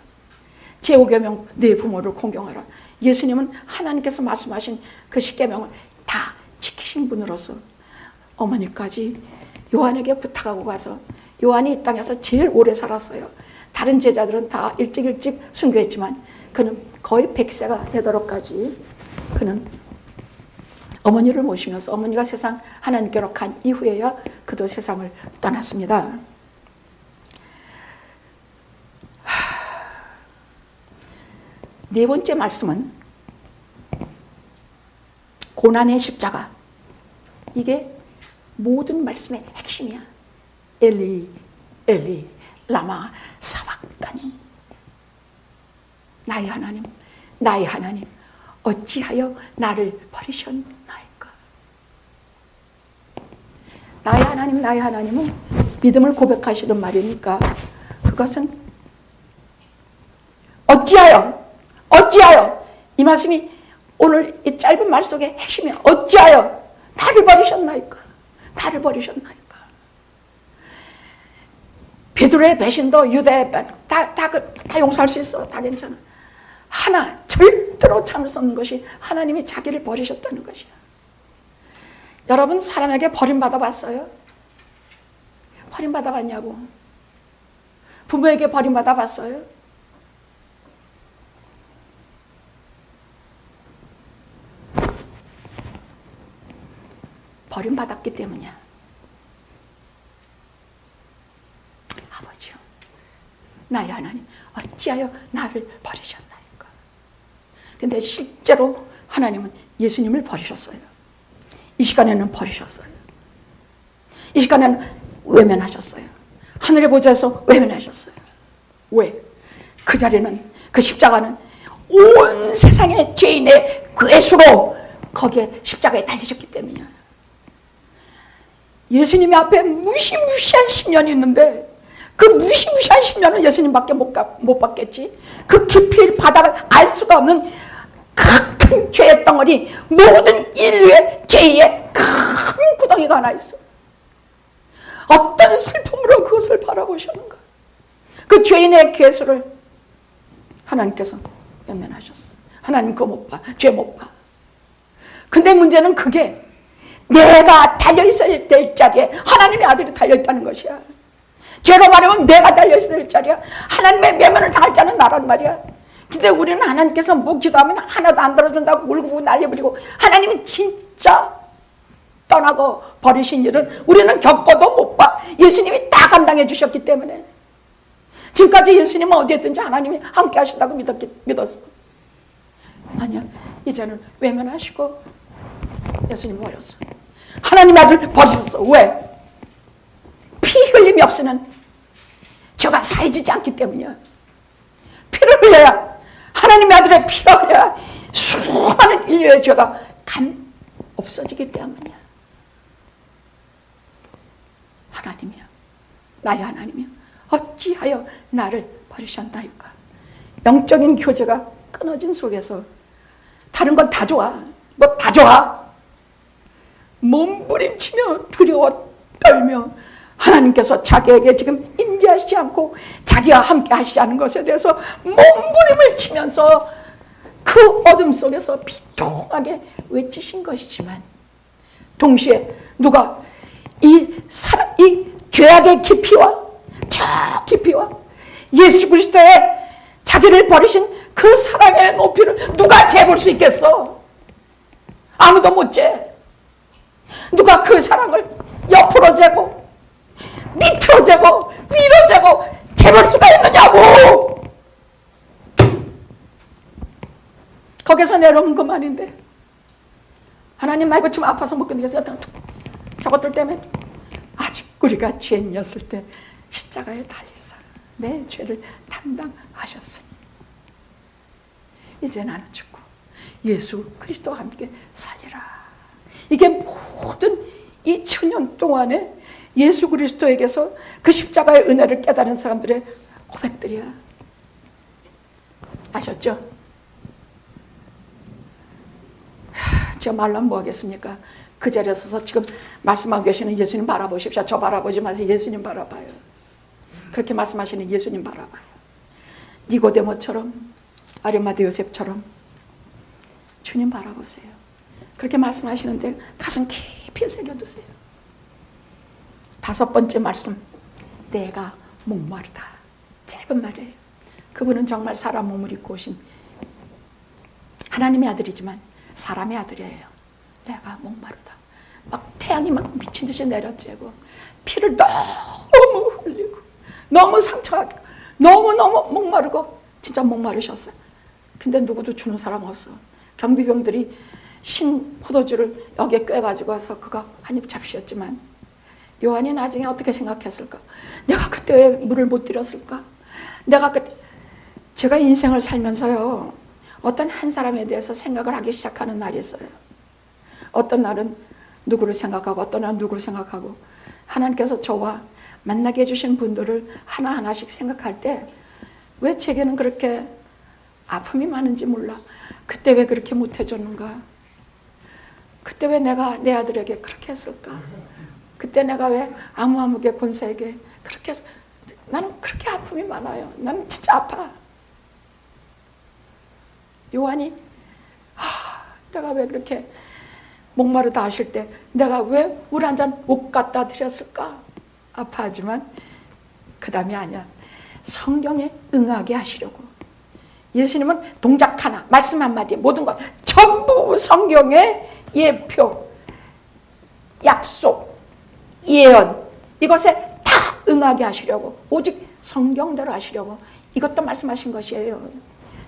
제5계명 네 부모를 공경하라. 예수님은 하나님께서 말씀하신 그 10계명을 다 지키신 분으로서 어머니까지 요한에게 부탁하고 가서, 요한이 이 땅에서 제일 오래 살았어요. 다른 제자들은 다 일찍 순교했지만 그는 거의 100세가 되도록까지 그는 어머니를 모시면서, 어머니가 세상 하나님께로 간 이후에야 그도 세상을 떠났습니다. 네 번째 말씀은 고난의 십자가. 이게 모든 말씀의 핵심이야. 엘리 엘리 라마 사박다니. 나의 하나님, 나의 하나님, 어찌하여 나를 버리셨나이까. 나의 하나님, 나의 하나님은 믿음을 고백하시는 말이니까 그것은 어찌하여 이 말씀이 오늘 이 짧은 말 속의 핵심이야. 어찌하여 나를 버리셨나이까. 나를 버리셨나이까. 베드로의 배신도, 유대의 다 용서할 수 있어. 다 괜찮아. 하나 절대로 참을 수 없는 것이 하나님이 자기를 버리셨다는 것이야. 여러분, 사람에게 버림받아 봤어요? 버림받아 봤냐고. 부모에게 버림받아 봤어요? 버림받았기 때문이야. 아버지요, 나의 하나님, 어찌하여 나를 버리셨나이까. 근데 실제로 하나님은 예수님을 버리셨어요. 이 시간에는 버리셨어요. 이 시간에는 외면하셨어요. 하늘의 보좌에서 외면하셨어요. 왜? 그 자리는, 그 십자가는 온 세상의 죄인의 괴수로 거기에 십자가에 달리셨기 때문이야. 예수님의 앞에 무시무시한 10년이 있는데 그 무시무시한 10년은 예수님밖에 못 받겠지. 그 깊이 바닥을 알 수가 없는 큰 죄의 덩어리, 모든 인류의 죄의 큰 구덩이가 하나 있어. 어떤 슬픔으로 그것을 바라보셨는가. 그 죄인의 괴수를 하나님께서 외면하셨어. 하나님 그거 못 봐. 죄 못 봐. 근데 문제는 그게 내가 달려있어야 될 자리에 하나님의 아들이 달려있다는 것이야. 죄로 말하면 내가 달려있어야 될 자리야. 하나님의 외면을 당할 자는 나란 말이야. 근데 우리는 하나님께서 뭐 기도하면 하나도 안 들어준다고 울고 난리 부리고, 하나님이 진짜 떠나고 버리신 일은 우리는 겪어도 못 봐. 예수님이 다 감당해 주셨기 때문에. 지금까지 예수님은 어디에 있든지 하나님이 함께 하신다고 믿었어. 아니야, 이제는 외면하시고 예수님 버렸어. 하나님의 아들 버리셨어. 왜? 피 흘림이 없으면 죄가 사해지지 않기 때문이야. 피를 흘려야, 하나님의 아들의 피가 흘려야 수많은 인류의 죄가 없어지기 때문이야. 하나님이야, 나의 하나님이야, 어찌하여 나를 버리셨나이까. 영적인 교제가 끊어진 속에서 다른 건 다 좋아. 뭐 다 좋아. 몸부림치며 두려워 떨며 하나님께서 자기에게 지금 임재하시지 않고 자기와 함께 하시지 않은 것에 대해서 몸부림을 치면서 그 어둠 속에서 비통하게 외치신 것이지만, 동시에 누가 이 죄악의 깊이와 저 깊이와 예수 그리스도의 자기를 버리신 그 사랑의 높이를 누가 재볼 수 있겠어? 아무도 못 재. 누가 그 사랑을 옆으로 재고 밑으로 재고 위로 재고 재볼 수가 있느냐고. 거기서 내려오는 것만인데, 하나님 나 이거 좀 아파서 못 견디겠어요. 저것들 때문에 아직 우리가 죄인이었을 때 십자가에 달리사 내 죄를 담당하셨으니 이제 나는 죽고 예수 그리스도와 함께 살리라. 이게 모든 2000년 동안에 예수 그리스도에게서 그 십자가의 은혜를 깨달은 사람들의 고백들이야. 아셨죠? 제가 말로 하면 뭐 하겠습니까? 그 자리에 서서 지금 말씀하고 계시는 예수님 바라보십시오. 저 바라보지 마세요. 예수님 바라봐요. 그렇게 말씀하시는 예수님 바라봐요. 니고데모처럼, 아리마대 요셉처럼 주님 바라보세요. 그렇게 말씀하시는데 가슴 깊이 새겨두세요. 5번째 말씀, 내가 목마르다. 짧은 말이에요. 그분은 정말 사람 몸을 입고 오신 하나님의 아들이지만 사람의 아들이에요. 내가 목마르다. 막 태양이 막 미친 듯이 내려쬐고 피를 너무 흘리고 너무 상처하고 너무너무 목마르고 진짜 목마르셨어요. 근데 누구도 주는 사람 없어. 경비병들이 신 포도주를 여기에 꿰가지고 와서 그거 한 입 잡수었지만 요한이 나중에 어떻게 생각했을까? 내가 그때 왜 물을 못 드렸을까? 제가 인생을 살면서요, 어떤 한 사람에 대해서 생각을 하기 시작하는 날이 있어요. 어떤 날은 누구를 생각하고 어떤 날은 누구를 생각하고 하나님께서 저와 만나게 해주신 분들을 하나하나씩 생각할 때 왜 제게는 그렇게 아픔이 많은지 몰라. 그때 왜 그렇게 못해줬는가? 그때 왜 내가 내 아들에게 그렇게 했을까? 그때 내가 왜 아무아무개 권세에게 그렇게 했을까? 나는 그렇게 아픔이 많아요. 나는 진짜 아파. 요한이 내가 왜 그렇게 목마르다 하실 때 내가 왜 물 한 잔 못 갖다 드렸을까? 아파하지만 그 다음이 아니야. 성경에 응하게 하시려고. 예수님은 동작 하나, 말씀 한마디, 모든 것 전부 성경의 예표, 약속, 예언, 이것에 다 응하게 하시려고, 오직 성경대로 하시려고 이것도 말씀하신 것이에요.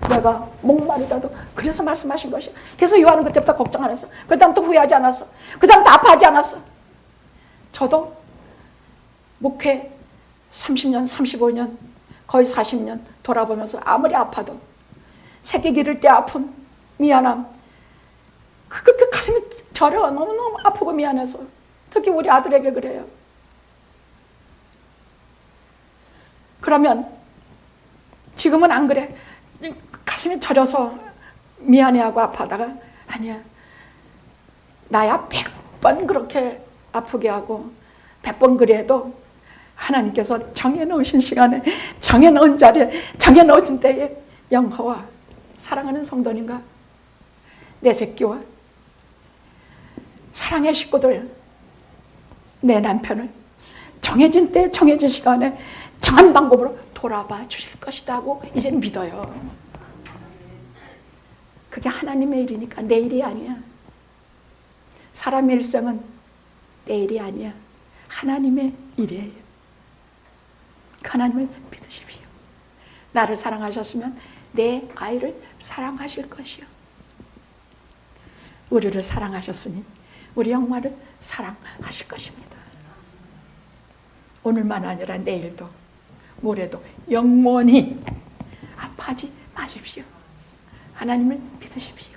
내가 목마르다도 그래서 말씀하신 것이에요. 그래서 요한은 그때부터 걱정 안 했어. 그 다음부터 후회하지 않았어. 그 다음부터 아파하지 않았어. 저도 목회 30년, 35년, 거의 40년 돌아보면서 아무리 아파도 새끼 기를 때 아픔, 미안함, 그렇게 가슴이 저려. 너무너무 아프고 미안해서. 특히 우리 아들에게 그래요. 그러면 지금은 안 그래. 가슴이 저려서 미안해하고 아파하다가 아니야. 나야 100번 그렇게 아프게 하고 100번 그래도 하나님께서 정해놓으신 시간에 정해놓은 자리에 정해놓으신 때에 영화와 사랑하는 성도님과 내 새끼와 사랑의 식구들, 내 남편을 정해진 때 정해진 시간에 정한 방법으로 돌아봐 주실 것이다 고 이제는 믿어요. 그게 하나님의 일이니까 내 일이 아니야. 사람의 일생은 내 일이 아니야. 하나님의 일이에요. 하나님을 믿으십시오. 나를 사랑하셨으면 내 아이를 사랑하실 것이요. 우리를 사랑하셨으니 우리 영마를 사랑하실 것입니다. 오늘만 아니라 내일도 모레도 영원히 아파하지 마십시오. 하나님을 믿으십시오.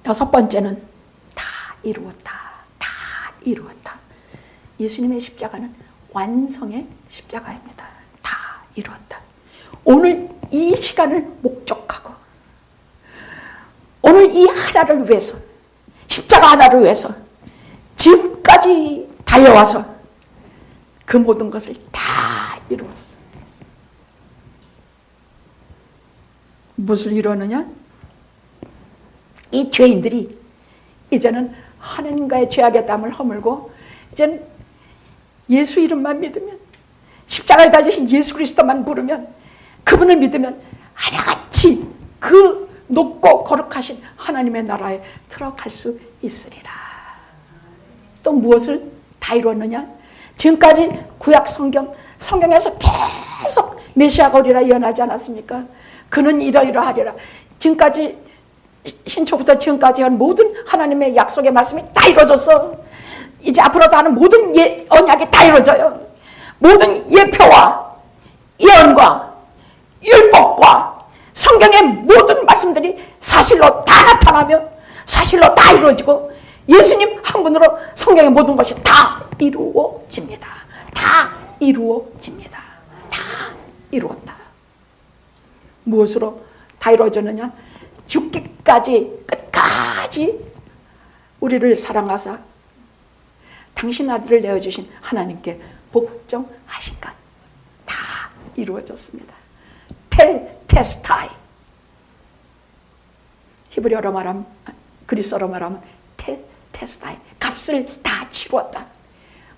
여섯 번째는 다 이루었다. 다 이루었다. 예수님의 십자가는 완성의 십자가입니다. 다 이루었다. 오늘 이 시간을 목적하고 오늘 이 하나를 위해서 십자가 하나를 위해서 지금까지 달려와서 그 모든 것을 다 이루었어. 무엇을 이루느냐? 이 죄인들이 이제는 하나님과의 죄악의 땀을 허물고 이제는 예수 이름만 믿으면 십자가에 달리신 예수 그리스도만 부르면 그분을 믿으면 하나같이 그 높고 거룩하신 하나님의 나라에 들어갈 수 있으리라. 또 무엇을 다 이루었느냐? 지금까지 구약 성경에서 계속 메시아가 오리라 예언하지 않았습니까? 그는 이러이러하리라. 지금까지 신초부터 지금까지 한 모든 하나님의 약속의 말씀이 다 이루어졌어. 이제 앞으로도 하는 모든 언약이 다 이루어져요. 모든 예표와 예언과 율법과 성경의 모든 말씀들이 사실로 다 나타나며 사실로 다 이루어지고 예수님 한 분으로 성경의 모든 것이 다 이루어집니다. 다 이루어집니다. 다 이루었다. 무엇으로 다 이루어졌느냐? 죽기까지 끝까지 우리를 사랑하사 당신 아들을 내어주신 하나님께 복종하신 것 다 이루어졌습니다. 텔테스타이. 히브리어로 말하면, 그리스어로 말하면 텔테스타이. 값을 다 치루었다.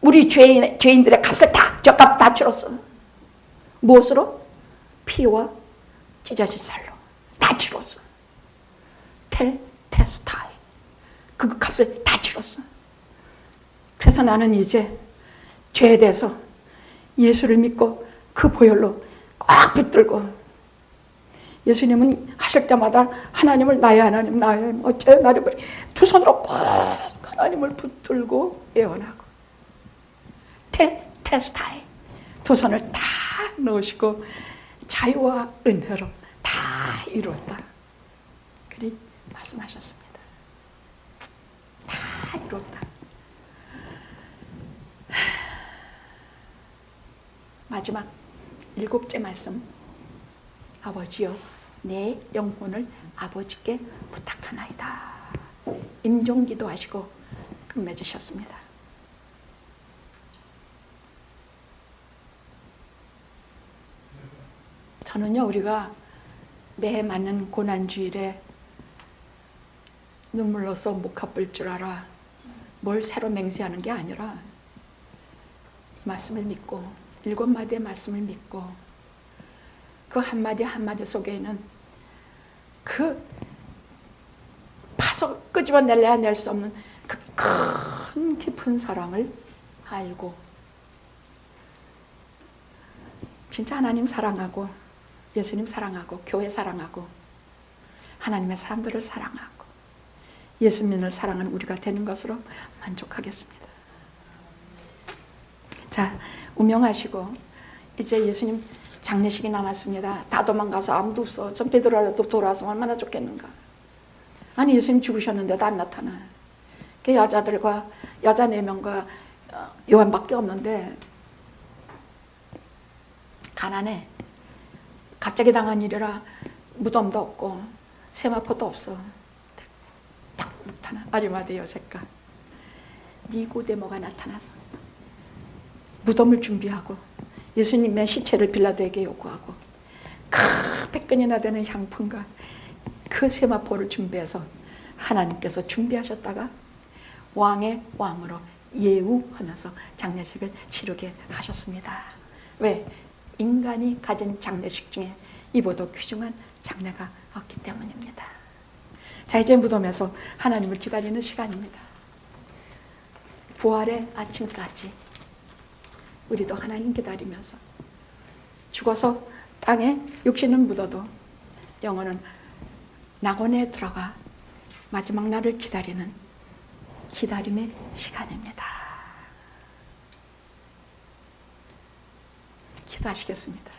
우리 죄인들의 값을 저 값 다 치렀어. 무엇으로? 피와 찢어진 살로 다 치렀어. 텔테스타이. 그 값을 다 치렀어. 그래서 나는 이제 죄에 대해서 예수를 믿고 그 보혈로 꽉 붙들고, 예수님은 하실 때마다 하나님을 나의 하나님, 나의 하나님, 어째요 나를 버리, 두 손으로 꼭 하나님을 붙들고 예언하고, 테스타에 두 손을 다 넣으시고 자유와 은혜로 다 이루었다. 그리 말씀하셨습니다. 다 이루었다. 마지막 7째 말씀. 아버지여 내 영혼을 아버지께 부탁하나이다. 임종기도 하시고 끝맺으셨습니다. 저는요, 우리가 매 맞는 고난주일에 눈물로써 목 아플 줄 알아 뭘 새로 맹세하는 게 아니라 이 말씀을 믿고 7마디의 말씀을 믿고 그 한마디 한마디 속에는 그 파서 끄집어낼래야 낼 수 없는 그 큰 깊은 사랑을 알고 진짜 하나님 사랑하고 예수님 사랑하고 교회 사랑하고 하나님의 사람들을 사랑하고 예수님을 사랑하는 우리가 되는 것으로 만족하겠습니다. 자, 운명하시고 이제 예수님 장례식이 남았습니다. 다 도망가서 아무도 없어. 전 베드로라도 돌아와서 얼마나 좋겠는가. 아니 예수님 죽으셨는데도 안 나타나. 그 여자들과 여자 4명과 요한밖에 없는데 가난해. 갑자기 당한 일이라 무덤도 없고 세마포도 없어. 딱 나타나. 아리마대 요셉과 니고데모가 나타나서 무덤을 준비하고 예수님의 시체를 빌라도에게 요구하고 그 100근이나 되는 향품과 그 세마포를 준비해서 하나님께서 준비하셨다가 왕의 왕으로 예우하면서 장례식을 치르게 하셨습니다. 왜? 인간이 가진 장례식 중에 이보다 귀중한 장례가 없기 때문입니다. 자, 이제 무덤에서 하나님을 기다리는 시간입니다. 부활의 아침까지 우리도 하나님 기다리면서 죽어서 땅에 육신은 묻어도 영혼은 낙원에 들어가 마지막 날을 기다리는 기다림의 시간입니다. 기도하시겠습니다.